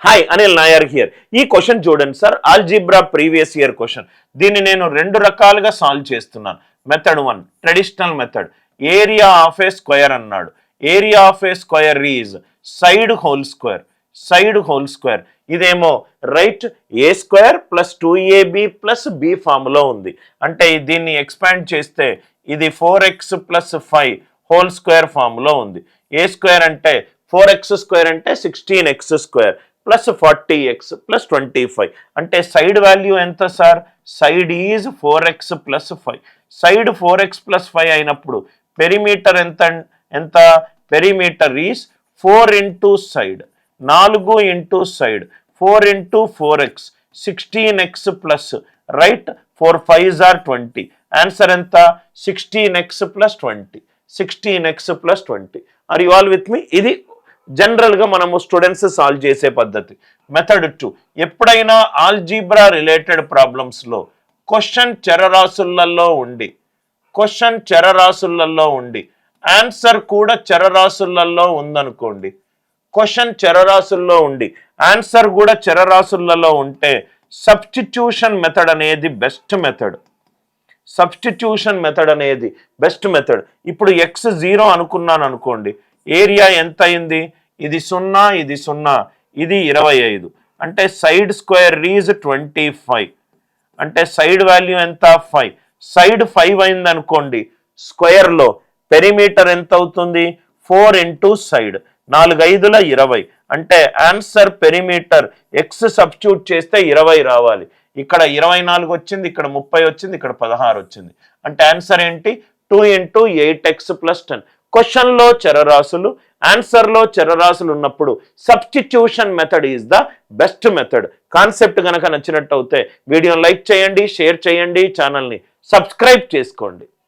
Hi Anil Nair here. ఈ question చూడండి sir, algebra previous year question. దీన్ని నేను రెండు రకాలుగా సాల్వ్ చేస్తున్నాను. Method 1 traditional method. Area of a square అన్నాడు. Area of a square is side whole square. Side whole square ఇదేమో right a square plus 2ab plus b ఫామ్లో ఉంది. అంటే దీన్ని ఎక్స్పాండ్ చేస్తే ఇది 4x ప్లస్ 5 హోల్ స్క్వేర్ ఫామ్లో ఉంది. ఏ స్క్వేర్ అంటే 4x స్క్వేర్ అంటే 16x square plus 40x plus 25. అంటే సైడ్ వాల్యూ ఎంత sir? Side is 4x plus 5. Side 4x plus 5 అయినప్పుడు పెరిమీటర్ ఎంత perimeter is 4 into side, 4 into side, 4 into 4x 16x plus right 4 5s are 20. Answer ఎంత? 16x plus 20. 16x plus 20. Are you all with me? ఇది జనరల్గా మనము students solve చేసే పద్ధతి. Method 2 ఎప్పుడైనా algebra related ప్రాబ్లమ్స్లో question చరరాశులలో ఉండి ఆన్సర్ కూడా చరరాశులలో ఉందనుకోండి. క్వశ్చన్ చరరాశుల్లో ఉండి ఆన్సర్ కూడా చరరాశులలో ఉంటే సబ్స్టిట్యూషన్ మెథడ్ అనేది బెస్ట్ మెథడ్. సబ్స్టిట్యూషన్ మెథడ్ అనేది బెస్ట్ మెథడ్. ఇప్పుడు x 0 అనుకున్నాను అనుకోండి, ఏరియా ఎంత అయింది? ఇది 0, ఇది 0, ఇది 25. అంటే సైడ్ స్క్వేర్ ఈజ్ 25. అంటే సైడ్ వాల్యూ ఎంత? 5. సైడ్ 5 అయింది అనుకోండి, స్క్వేర్లో పెరిమీటర్ ఎంత అవుతుంది? 4 ఇంటూ సైడ్, 4 5ల 20. అంటే ఆన్సర్ పెరిమీటర్ ఎక్స్ సబ్స్టిట్యూట్ చేస్తే 20 రావాలి. ఇక్కడ 24 వచ్చింది, ఇక్కడ 30 వచ్చింది, ఇక్కడ 16 వచ్చింది. అంటే ఆన్సర్ ఏంటి? 2 ఇంటూ 8x ప్లస్ 10. క్వశ్చన్లో చరరాశులు, ఆన్సర్లో చరరాశులు ఉన్నప్పుడు substitution method is the best method. Concept కనుక నచ్చినట్టు అయితే వీడియోని లైక్ చేయండి, షేర్ చేయండి, ఛానల్ని సబ్స్క్రైబ్ చేసుకోండి.